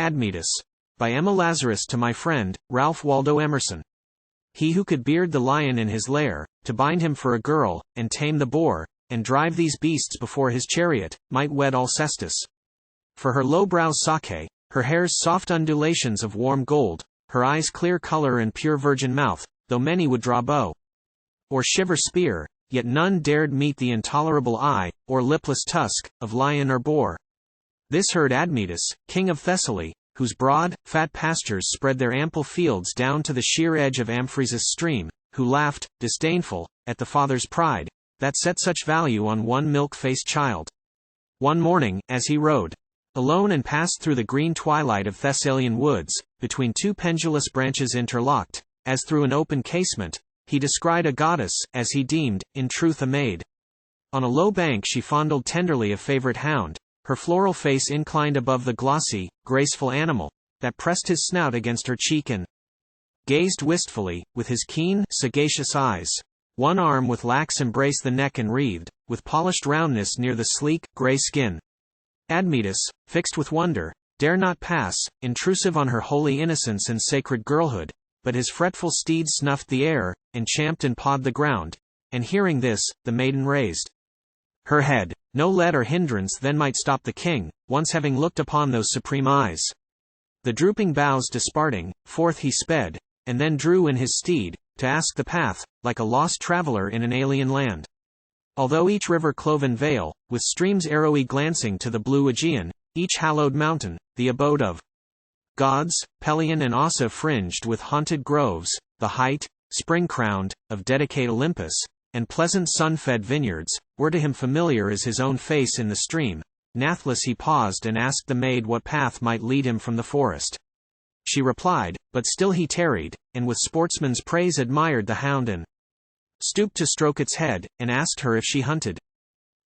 Admetus, by Emma Lazarus, to my friend, Ralph Waldo Emerson. He who could beard the lion in his lair, to bind him for a girl, and tame the boar, and drive these beasts before his chariot, might wed Alcestis. For her low brows sake, her hair's soft undulations of warm gold, her eyes' clear color and pure virgin mouth, though many would draw bow or shiver spear, yet none dared meet the intolerable eye, or lipless tusk, of lion or boar. This heard Admetus, king of Thessaly, whose broad, fat pastures spread their ample fields down to the sheer edge of Amphrysus stream, who laughed, disdainful, at the father's pride, that set such value on one milk-faced child. One morning, as he rode alone and passed through the green twilight of Thessalian woods, between two pendulous branches interlocked, as through an open casement, he descried a goddess, as he deemed, in truth a maid. On a low bank she fondled tenderly a favorite hound, her floral face inclined above the glossy, graceful animal, that pressed his snout against her cheek and gazed wistfully, with his keen, sagacious eyes. One arm with lax embrace the neck and wreathed, with polished roundness near the sleek, grey skin. Admetus, fixed with wonder, dare not pass, intrusive on her holy innocence and sacred girlhood, but his fretful steed snuffed the air, and champed and pawed the ground, and hearing this, the maiden raised her head. No let or hindrance then might stop the king, once having looked upon those supreme eyes. The drooping boughs disparting, forth he sped, and then drew in his steed, to ask the path, like a lost traveler in an alien land. Although each river cloven vale, with streams arrowy glancing to the blue Aegean, each hallowed mountain, the abode of gods, Pelion and Ossa fringed with haunted groves, the height, spring-crowned, of dedicate Olympus, and pleasant sun-fed vineyards, were to him familiar as his own face in the stream. Nathless he paused and asked the maid what path might lead him from the forest. She replied, but still he tarried, and with sportsman's praise admired the hound and stooped to stroke its head, and asked her if she hunted.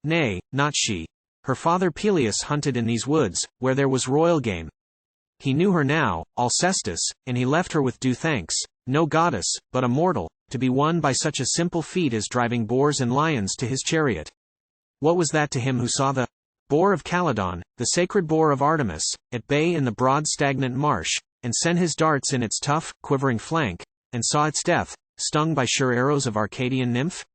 Nay, not she. Her father Peleus hunted in these woods, where there was royal game. He knew her now, Alcestis, and he left her with due thanks, no goddess, but a mortal, to be won by such a simple feat as driving boars and lions to his chariot. What was that to him who saw the boar of Calydon, the sacred boar of Artemis, at bay in the broad stagnant marsh, and sent his darts in its tough, quivering flank, and saw its death, stung by sure arrows of Arcadian nymph?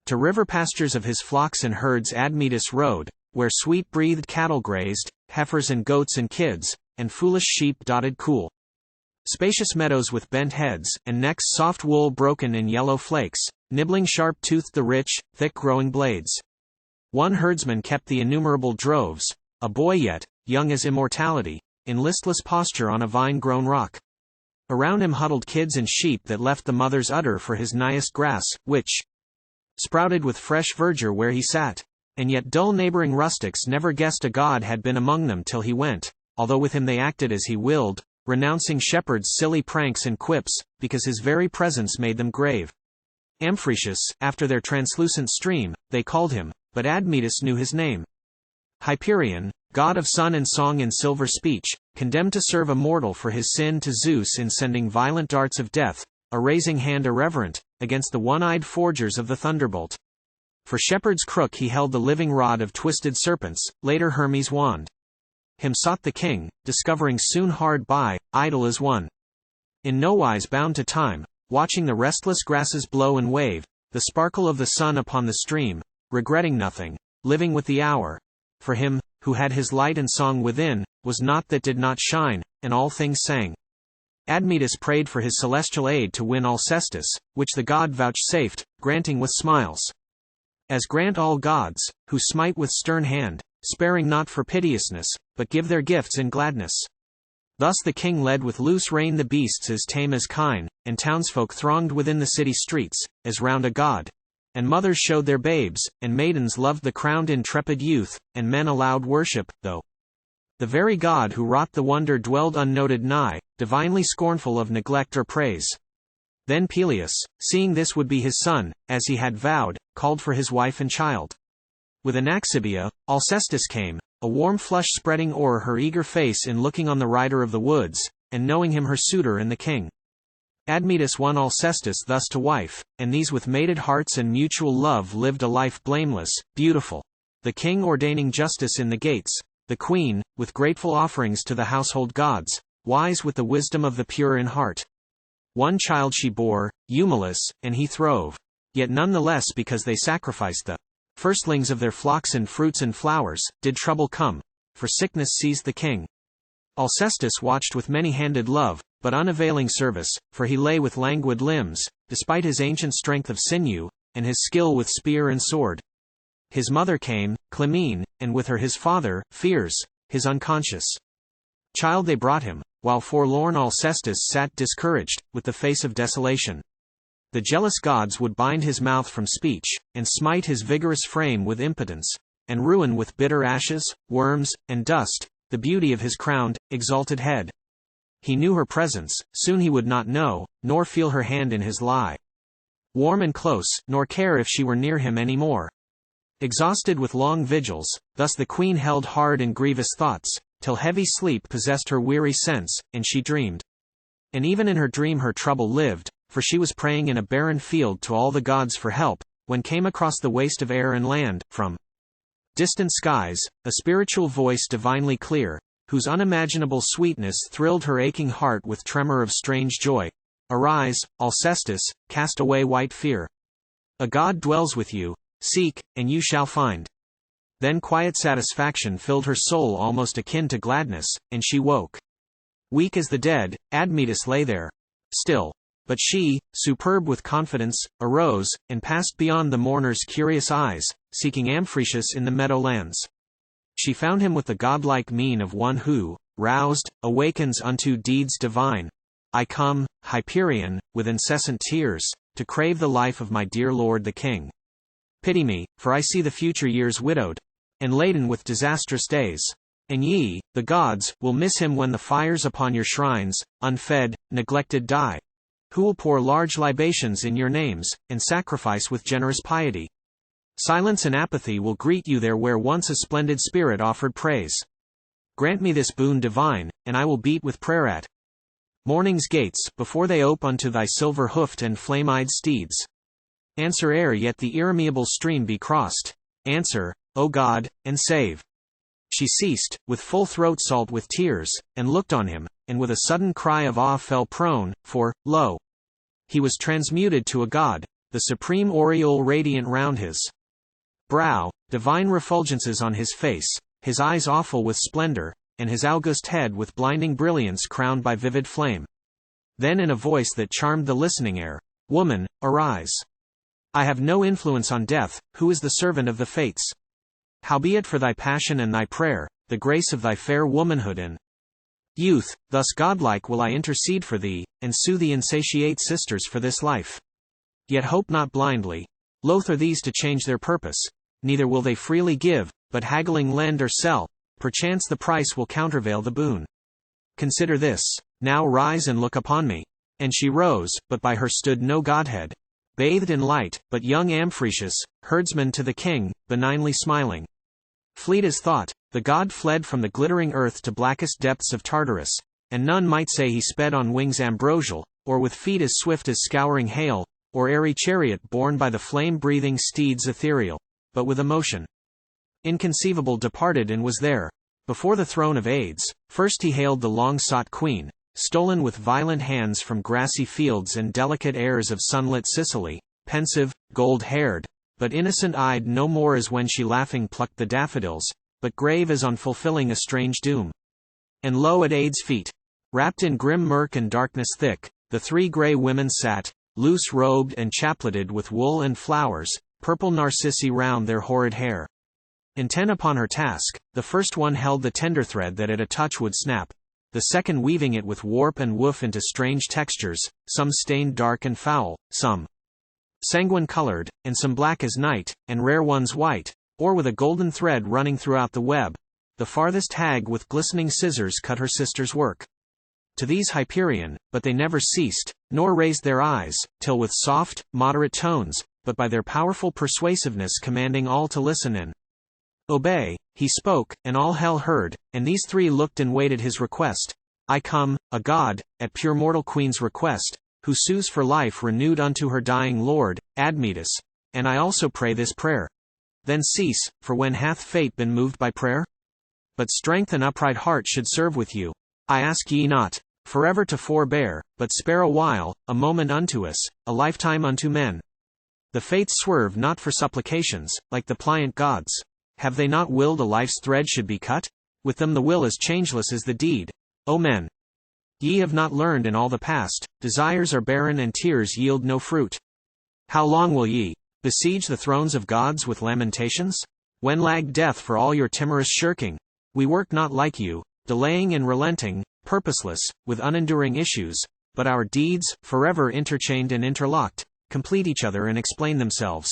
To river pastures of his flocks and herds Admetus rode, where sweet-breathed cattle grazed, heifers and goats and kids, and foolish sheep dotted cool spacious meadows with bent heads, and necks soft wool broken in yellow flakes, nibbling sharp-toothed the rich, thick-growing blades. One herdsman kept the innumerable droves, a boy yet, young as immortality, in listless posture on a vine-grown rock. Around him huddled kids and sheep that left the mother's udder for his nighest grass, which sprouted with fresh verdure where he sat. And yet dull neighboring rustics never guessed a god had been among them till he went, although with him they acted as he willed, renouncing shepherds' silly pranks and quips, because his very presence made them grave. Amphrysus, after their translucent stream, they called him, but Admetus knew his name. Hyperion, god of sun and song in silver speech, condemned to serve a mortal for his sin to Zeus in sending violent darts of death, a raising hand irreverent, against the one-eyed forgers of the thunderbolt. For shepherd's crook he held the living rod of twisted serpents, later Hermes' wand. Him sought the king, discovering soon hard by, idle as one. In nowise bound to time, watching the restless grasses blow and wave, the sparkle of the sun upon the stream, regretting nothing, living with the hour. For him, who had his light and song within, was naught that did not shine, and all things sang. Admetus prayed for his celestial aid to win Alcestis, which the god vouchsafed, granting with smiles. As grant all gods, who smite with stern hand, sparing not for piteousness, but give their gifts in gladness. Thus the king led with loose rein the beasts as tame as kine, and townsfolk thronged within the city streets, as round a god. And mothers showed their babes, and maidens loved the crowned intrepid youth, and men allowed worship, though the very god who wrought the wonder dwelled unnoted nigh, divinely scornful of neglect or praise. Then Peleus, seeing this would be his son, as he had vowed, called for his wife and child. With Anaxibia, Alcestis came, a warm flush spreading o'er her eager face in looking on the rider of the woods, and knowing him her suitor and the king. Admetus won Alcestis thus to wife, and these with mated hearts and mutual love lived a life blameless, beautiful. The king ordaining justice in the gates, the queen, with grateful offerings to the household gods, wise with the wisdom of the pure in heart. One child she bore, Eumelus, and he throve. Yet none the less because they sacrificed the firstlings of their flocks and fruits and flowers, did trouble come, for sickness seized the king. Alcestis watched with many-handed love, but unavailing service, for he lay with languid limbs, despite his ancient strength of sinew, and his skill with spear and sword. His mother came, Clymene, and with her his father, Fears, his unconscious child they brought him, while forlorn Alcestis sat discouraged, with the face of desolation. The jealous gods would bind his mouth from speech, and smite his vigorous frame with impotence, and ruin with bitter ashes, worms, and dust, the beauty of his crowned, exalted head. He knew her presence, soon he would not know, nor feel her hand in his lie. Warm and close, nor care if she were near him any more. Exhausted with long vigils, thus the queen held hard in grievous thoughts, till heavy sleep possessed her weary sense, and she dreamed. And even in her dream her trouble lived, for she was praying in a barren field to all the gods for help, when came across the waste of air and land, from distant skies, a spiritual voice divinely clear, whose unimaginable sweetness thrilled her aching heart with tremor of strange joy. Arise, Alcestis, cast away white fear. A god dwells with you, seek, and you shall find. Then quiet satisfaction filled her soul almost akin to gladness, and she woke. Weak as the dead, Admetus lay there. Still. But she, superb with confidence, arose, and passed beyond the mourner's curious eyes, seeking Amphrysus in the meadowlands. She found him with the godlike mien of one who, roused, awakens unto deeds divine. I come, Hyperion, with incessant tears, to crave the life of my dear lord the king. Pity me, for I see the future years widowed, and laden with disastrous days. And ye, the gods, will miss him when the fires upon your shrines, unfed, neglected die. Who will pour large libations in your names, and sacrifice with generous piety? Silence and apathy will greet you there where once a splendid spirit offered praise. Grant me this boon divine, and I will beat with prayer at morning's gates, before they ope unto thy silver-hoofed and flame-eyed steeds. Answer ere yet the irremeable stream be crossed. Answer, O God, and save. She ceased, with full throat salt with tears, and looked on him, and with a sudden cry of awe fell prone, for, lo! He was transmuted to a god, the supreme aureole radiant round his brow, divine refulgences on his face, his eyes awful with splendor, and his august head with blinding brilliance crowned by vivid flame. Then in a voice that charmed the listening air, Woman, arise. I have no influence on death, who is the servant of the fates. Howbeit for thy passion and thy prayer, the grace of thy fair womanhood and youth, thus godlike will I intercede for thee, and sue the insatiate sisters for this life. Yet hope not blindly. Loath are these to change their purpose, neither will they freely give, but haggling lend or sell, perchance the price will countervail the boon. Consider this. Now rise and look upon me. And she rose, but by her stood no godhead, bathed in light, but young Amphrysus, herdsman to the king, benignly smiling. Fleet as thought, the god fled from the glittering earth to blackest depths of Tartarus, and none might say he sped on wings ambrosial, or with feet as swift as scouring hail, or airy chariot borne by the flame-breathing steeds ethereal, but with emotion inconceivable departed and was there, before the throne of Aides. First he hailed the long-sought queen, stolen with violent hands from grassy fields and delicate airs of sunlit Sicily, pensive, gold-haired, but innocent-eyed no more as when she laughing plucked the daffodils, but grave as on fulfilling a strange doom. And lo, at Aides' feet, wrapped in grim murk and darkness thick, the three grey women sat, loose-robed and chapleted with wool and flowers, purple narcissi round their horrid hair. Intent upon her task, the first one held the tender thread that at a touch would snap, the second weaving it with warp and woof into strange textures, some stained dark and foul, some sanguine-colored, and some black as night, and rare ones white, or with a golden thread running throughout the web. The farthest hag with glistening scissors cut her sister's work. To these Hyperion, but they never ceased, nor raised their eyes, till with soft, moderate tones, but by their powerful persuasiveness commanding all to listen and obey, he spoke, and all hell heard, and these three looked and waited his request. I come, a god, at pure mortal queen's request, who sues for life renewed unto her dying lord, Admetus, and I also pray this prayer. Then cease, for when hath fate been moved by prayer? But strength and upright heart should serve with you. I ask ye not, forever to forbear, but spare a while, a moment unto us, a lifetime unto men. The fates swerve not for supplications, like the pliant gods. Have they not willed a life's thread should be cut? With them the will is changeless as the deed. O men! Ye have not learned in all the past, desires are barren and tears yield no fruit. How long will ye besiege the thrones of gods with lamentations? When lagged death for all your timorous shirking? We work not like you, delaying and relenting, purposeless, with unenduring issues, but our deeds, forever interchained and interlocked, complete each other and explain themselves.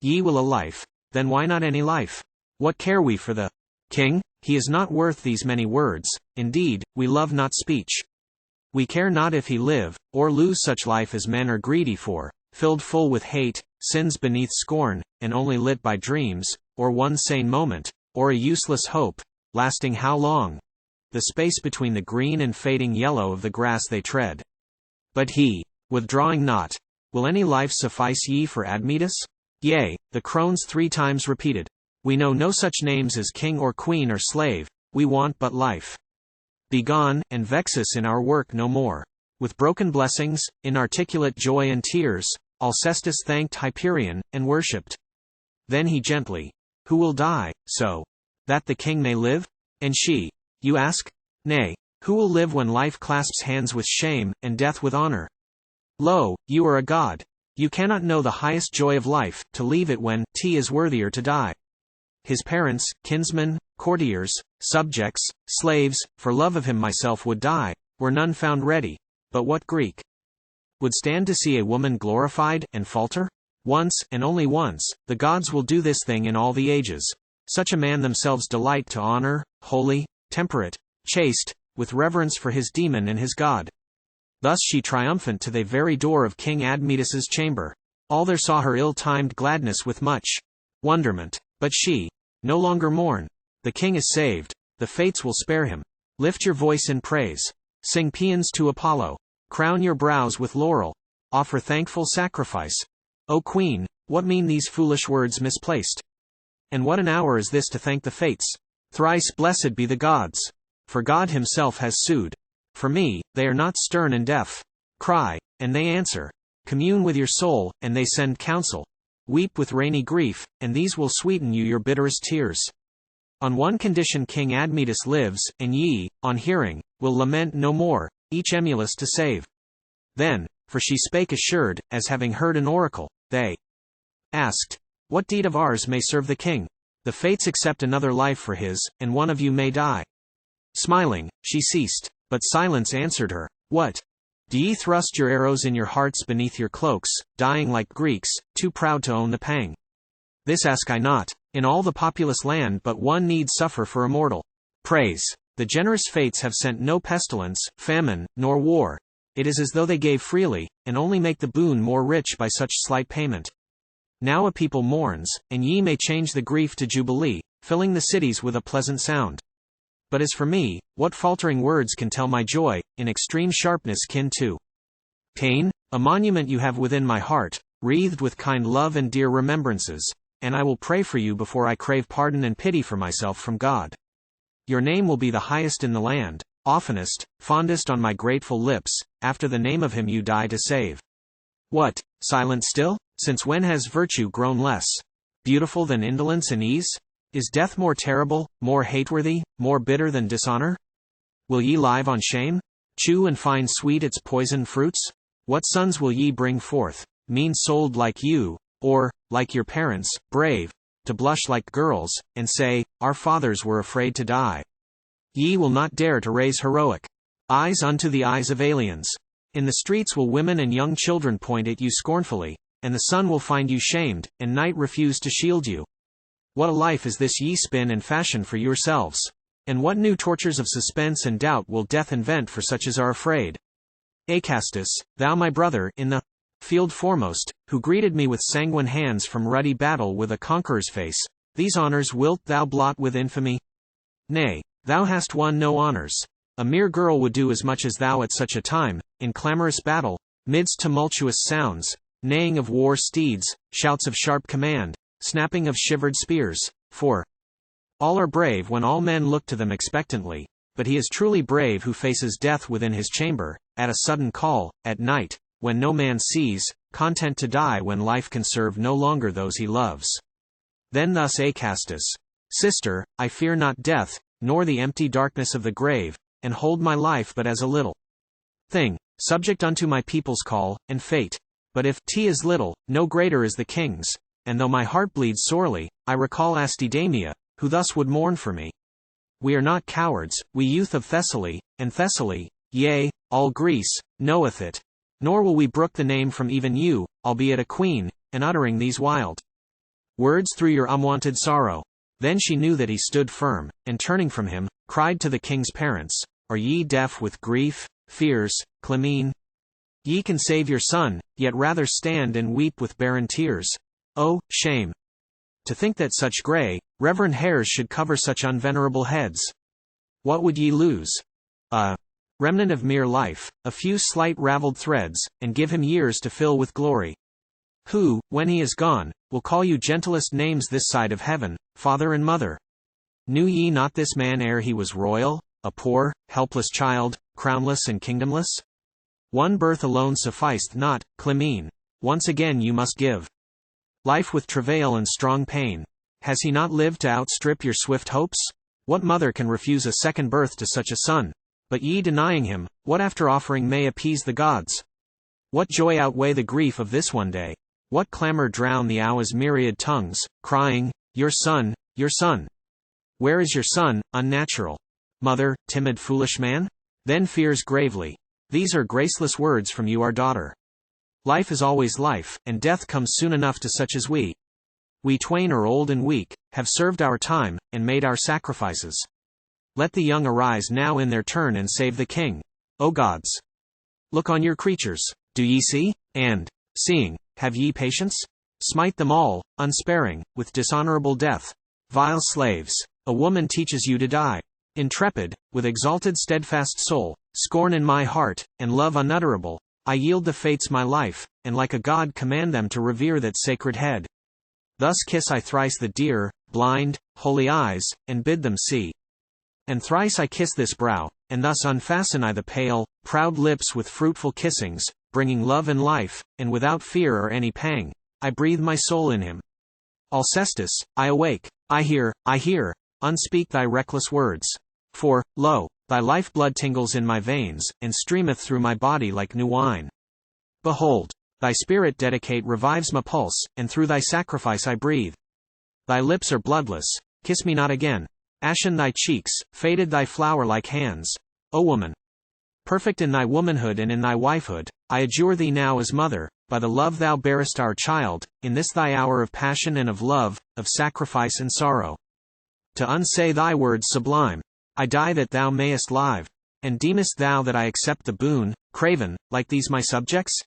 Ye will a life, then why not any life? What care we for the king? He is not worth these many words, indeed, we love not speech. We care not if he live, or lose such life as men are greedy for, filled full with hate, sins beneath scorn, and only lit by dreams, or one sane moment, or a useless hope, lasting how long? The space between the green and fading yellow of the grass they tread. But he, withdrawing not, will any life suffice ye for Admetus? Yea, the crones 3 times repeated. We know no such names as king or queen or slave, we want but life. Begone, and vex us in our work no more. With broken blessings, inarticulate joy and tears, Alcestis thanked Hyperion, and worshipped. Then he gently, who will die, so that the king may live? And she, you ask? Nay, who will live when life clasps hands with shame, and death with honor? Lo, you are a god. You cannot know the highest joy of life, to leave it when T is worthier to die. His parents, kinsmen, courtiers, subjects, slaves, for love of him myself would die, were none found ready. But what Greek would stand to see a woman glorified, and falter? Once, and only once, the gods will do this thing in all the ages. Such a man themselves delight to honor, holy, temperate, chaste, with reverence for his demon and his god. Thus she triumphant to the very door of King Admetus's chamber. All there saw her ill-timed gladness with much wonderment. But she no longer mourn. The king is saved, the fates will spare him. Lift your voice in praise. Sing paeans to Apollo. Crown your brows with laurel. Offer thankful sacrifice. O queen, what mean these foolish words misplaced? And what an hour is this to thank the fates? Thrice blessed be the gods. For God himself has sued. For me, they are not stern and deaf. Cry, and they answer. Commune with your soul, and they send counsel. Weep with rainy grief, and these will sweeten you your bitterest tears. On one condition King Admetus lives, and ye, on hearing, will lament no more, each emulous to save. Then, for she spake assured, as having heard an oracle, they asked, what deed of ours may serve the king? The fates accept another life for his, and one of you may die. Smiling, she ceased, but silence answered her, what? Do ye thrust your arrows in your hearts beneath your cloaks, dying like Greeks, too proud to own the pang? This ask I not, in all the populous land but one need suffer for immortal praise. The generous fates have sent no pestilence, famine, nor war. It is as though they gave freely, and only make the boon more rich by such slight payment. Now a people mourns, and ye may change the grief to jubilee, filling the cities with a pleasant sound. But as for me, what faltering words can tell my joy, in extreme sharpness kin to pain? A monument you have within my heart, wreathed with kind love and dear remembrances, and I will pray for you before I crave pardon and pity for myself from God. Your name will be the highest in the land, oftenest, fondest on my grateful lips, after the name of him you die to save. What, silent still? Since when has virtue grown less beautiful than indolence and ease? Is death more terrible, more hateworthy, more bitter than dishonor? Will ye live on shame? Chew and find sweet its poison fruits? What sons will ye bring forth, mean-souled like you, or, like your parents, brave, to blush like girls, and say, our fathers were afraid to die? Ye will not dare to raise heroic eyes unto the eyes of aliens. In the streets will women and young children point at you scornfully, and the sun will find you shamed, and night refuse to shield you. What a life is this ye spin and fashion for yourselves? And what new tortures of suspense and doubt will death invent for such as are afraid? Acastus, thou my brother, in the field foremost, who greeted me with sanguine hands from ruddy battle with a conqueror's face, these honors wilt thou blot with infamy? Nay, thou hast won no honors. A mere girl would do as much as thou at such a time, in clamorous battle, midst tumultuous sounds, neighing of war steeds, shouts of sharp command, snapping of shivered spears, for All are brave when all men look to them expectantly, but he is truly brave who faces death within his chamber, at a sudden call, at night, when no man sees, content to die when life can serve no longer those he loves. Then thus Alcestis: Sister, I fear not death, nor the empty darkness of the grave, and hold my life but as a little thing, subject unto my people's call, and fate. But if t is little, no greater is the king's, and though my heart bleeds sorely, I recall Astidamia, who thus would mourn for me. We are not cowards, we youth of Thessaly, and Thessaly, yea, all Greece, knoweth it. Nor will we brook the name from even you, albeit a queen, and uttering these wild words through your unwonted sorrow. Then she knew that he stood firm, and turning from him, cried to the king's parents, Are ye deaf with grief, fears, Clymene? Ye can save your son, yet rather stand and weep with barren tears. Oh, shame! To think that such grey, reverend hairs should cover such unvenerable heads. What would ye lose? A remnant of mere life, a few slight ravelled threads, and give him years to fill with glory. Who, when he is gone, will call you gentlest names this side of heaven, father and mother? Knew ye not this man ere he was royal, a poor, helpless child, crownless and kingdomless? One birth alone sufficed not, Clymene. Once again you must give life with travail and strong pain. Has he not lived to outstrip your swift hopes? What mother can refuse a second birth to such a son? But ye denying him, what after offering may appease the gods? What joy outweigh the grief of this one day? What clamor drown the hour's myriad tongues, crying, Your son, your son? Where is your son, unnatural? Mother, timid foolish man? Then fears gravely. These are graceless words from you our daughter. Life is always life, and death comes soon enough to such as we. We twain are old and weak, have served our time, and made our sacrifices. Let the young arise now in their turn and save the king. O gods! Look on your creatures, do ye see? And, seeing, have ye patience? Smite them all, unsparing, with dishonorable death. Vile slaves, a woman teaches you to die. Intrepid, with exalted steadfast soul, scorn in my heart, and love unutterable, I yield the fates my life, and like a god command them to revere that sacred head. Thus kiss I thrice the dear, blind, holy eyes, and bid them see. And thrice I kiss this brow, and thus unfasten I the pale, proud lips with fruitful kissings, bringing love and life, and without fear or any pang, I breathe my soul in him. Alcestis, I awake, I hear, unspeak thy reckless words. For, lo, thy life-blood tingles in my veins, and streameth through my body like new wine. Behold, thy spirit dedicate revives my pulse, and through thy sacrifice I breathe. Thy lips are bloodless, kiss me not again. Ashen thy cheeks, faded thy flower-like hands. O woman! Perfect in thy womanhood and in thy wifehood, I adjure thee now as mother, by the love thou bearest our child, in this thy hour of passion and of love, of sacrifice and sorrow. To unsay thy words sublime, I die that thou mayest live. And deemest thou that I accept the boon, craven, like these my subjects?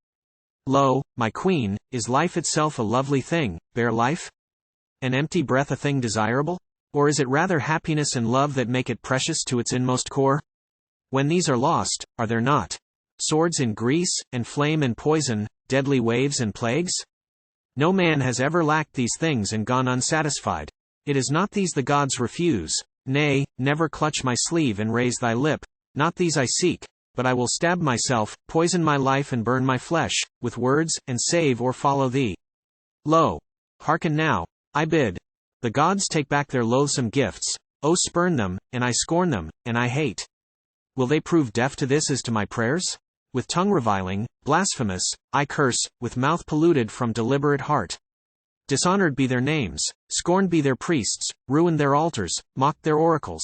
Lo, my queen, is life itself a lovely thing, bare life? An empty breath a thing desirable? Or is it rather happiness and love that make it precious to its inmost core? When these are lost, are there not swords in Greece, and flame and poison, deadly waves and plagues? No man has ever lacked these things and gone unsatisfied. It is not these the gods refuse. Nay, never clutch my sleeve and raise thy lip. Not these I seek, but I will stab myself, poison my life and burn my flesh, with words, and save or follow thee. Lo! Hearken now, I bid. The gods take back their loathsome gifts. O spurn them, and I scorn them, and I hate. Will they prove deaf to this as to my prayers? With tongue reviling, blasphemous, I curse, with mouth polluted from deliberate heart. Dishonored be their names, scorned be their priests, ruined their altars, mocked their oracles.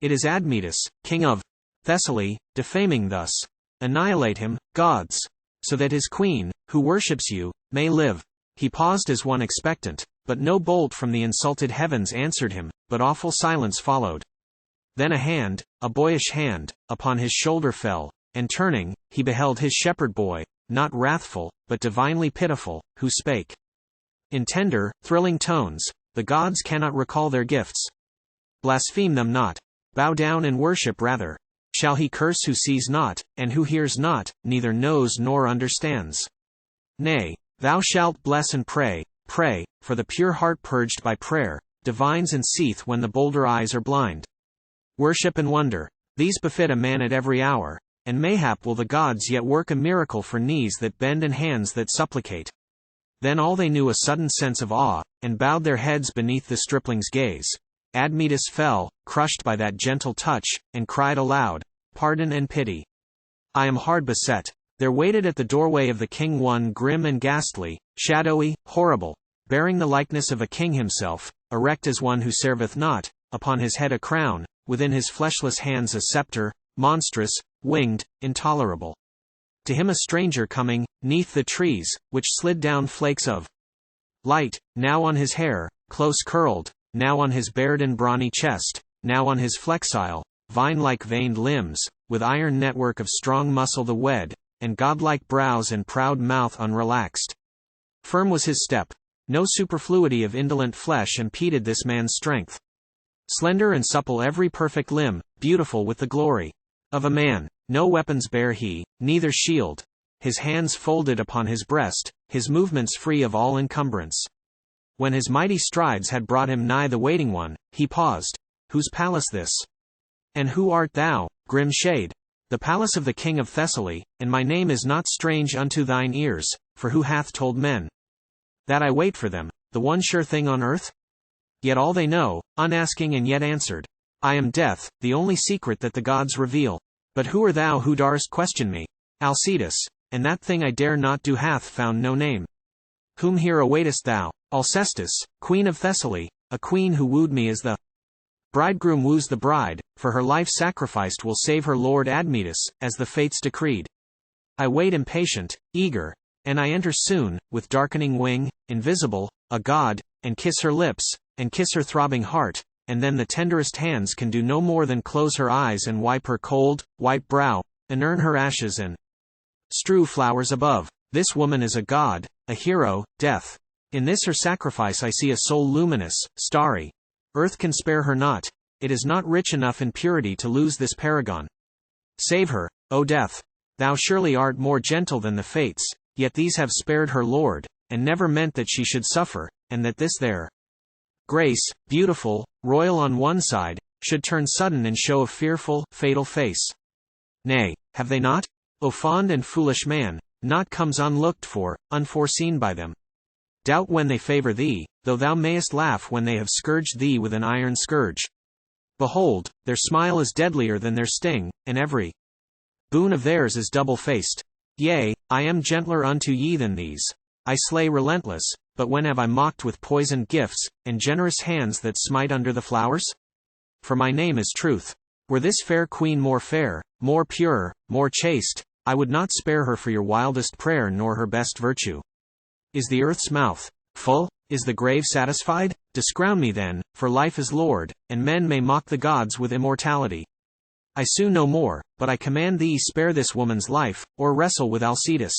It is Admetus, king of Thessaly, defaming thus. Annihilate him, gods, so that his queen, who worships you, may live. He paused as one expectant, but no bolt from the insulted heavens answered him, but awful silence followed. Then a hand, a boyish hand, upon his shoulder fell, and turning, he beheld his shepherd boy, not wrathful, but divinely pitiful, who spake. In tender, thrilling tones, the gods cannot recall their gifts. Blaspheme them not. Bow down and worship rather. Shall he curse who sees not, and who hears not, neither knows nor understands? Nay, thou shalt bless and pray, for the pure heart purged by prayer, divines and seeth when the bolder eyes are blind. Worship and wonder, these befit a man at every hour, and mayhap will the gods yet work a miracle for knees that bend and hands that supplicate. Then all they knew a sudden sense of awe, and bowed their heads beneath the stripling's gaze. Admetus fell, crushed by that gentle touch, and cried aloud, "Pardon and pity. I am hard beset." There waited at the doorway of the king one grim and ghastly, shadowy, horrible, bearing the likeness of a king himself, erect as one who serveth not, upon his head a crown, within his fleshless hands a scepter, monstrous, winged, intolerable. To him a stranger coming, 'neath the trees, which slid down flakes of light, now on his hair, close curled, now on his bared and brawny chest, now on his flexile, vine-like veined limbs, with iron network of strong muscle the wed, and godlike brows and proud mouth unrelaxed. Firm was his step. No superfluity of indolent flesh impeded this man's strength. Slender and supple every perfect limb, beautiful with the glory of a man. No weapons bare he, neither shield. His hands folded upon his breast, his movements free of all encumbrance. When his mighty strides had brought him nigh the waiting one, he paused. "Whose palace this? And who art thou, grim shade?" "The palace of the king of Thessaly, and my name is not strange unto thine ears, for who hath told men that I wait for them, the one sure thing on earth? Yet all they know, unasking and yet answered. I am death, the only secret that the gods reveal. But who are thou who darest question me? Alcestis, and that thing I dare not do hath found no name. Whom here awaitest thou? Alcestis, queen of Thessaly, a queen who wooed me as the bridegroom woos the bride, for her life sacrificed will save her lord Admetus, as the fates decreed. I wait impatient, eager, and I enter soon, with darkening wing, invisible, a god, and kiss her lips, and kiss her throbbing heart, and then the tenderest hands can do no more than close her eyes and wipe her cold, white brow, and urn her ashes and strew flowers above. This woman is a god, a hero, death. In this her sacrifice I see a soul luminous, starry. Earth can spare her not. It is not rich enough in purity to lose this paragon. Save her, O death. Thou surely art more gentle than the fates, yet these have spared her lord, and never meant that she should suffer, and that this their grace, beautiful, royal on one side, should turn sudden and show a fearful, fatal face. Nay, have they not? O fond and foolish man, naught comes unlooked for, unforeseen by them. Doubt when they favor thee, though thou mayest laugh when they have scourged thee with an iron scourge. Behold, their smile is deadlier than their sting, and every boon of theirs is double-faced. Yea, I am gentler unto ye than these. I slay relentless, but when have I mocked with poisoned gifts, and generous hands that smite under the flowers? For my name is Truth. Were this fair queen more fair, more pure, more chaste, I would not spare her for your wildest prayer nor her best virtue. Is the earth's mouth full? Is the grave satisfied? Discrown me then, for life is Lord, and men may mock the gods with immortality. I sue no more, but I command thee spare this woman's life, or wrestle with Alcestis.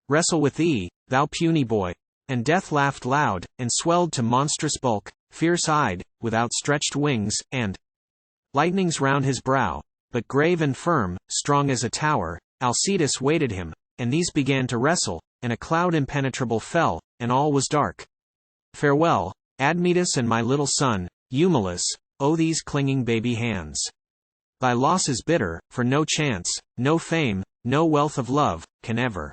Wrestle with thee, thou puny boy. And death laughed loud, and swelled to monstrous bulk, fierce-eyed, with outstretched wings, and lightnings round his brow. But grave and firm, strong as a tower, Alcestis waited him, and these began to wrestle, and a cloud impenetrable fell, and all was dark. Farewell, Admetus and my little son, Eumelus, O these clinging baby hands. Thy loss is bitter, for no chance, no fame, no wealth of love, can ever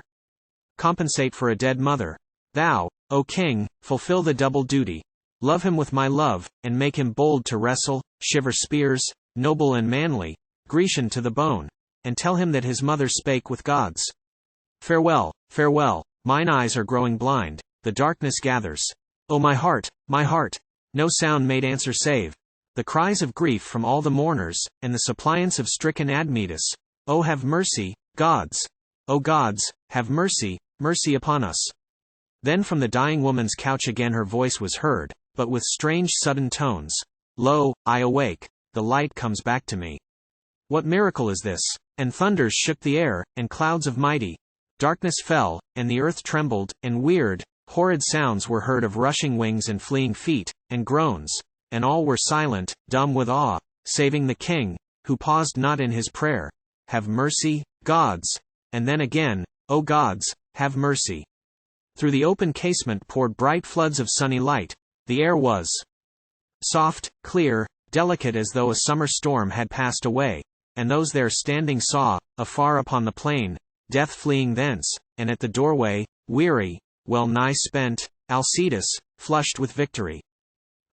compensate for a dead mother. Thou, O king, fulfill the double duty. Love him with my love, and make him bold to wrestle, shiver spears, noble and manly, Grecian to the bone, and tell him that his mother spake with gods. Farewell, farewell, mine eyes are growing blind, the darkness gathers. O my heart, no sound made answer save the cries of grief from all the mourners, and the suppliance of stricken Admetus. O have mercy, gods! O gods, have mercy, mercy upon us! Then from the dying woman's couch again her voice was heard, but with strange sudden tones. Lo, I awake, the light comes back to me. What miracle is this? And thunders shook the air, and clouds of mighty darkness fell, and the earth trembled, and weird, horrid sounds were heard of rushing wings and fleeing feet, and groans, and all were silent, dumb with awe, saving the king, who paused not in his prayer. Have mercy, gods! And then again, O gods, have mercy! Through the open casement poured bright floods of sunny light. The air was soft, clear, delicate as though a summer storm had passed away, and those there standing saw, afar upon the plain, death fleeing thence, and at the doorway, weary, well nigh spent, Alcestis, flushed with victory.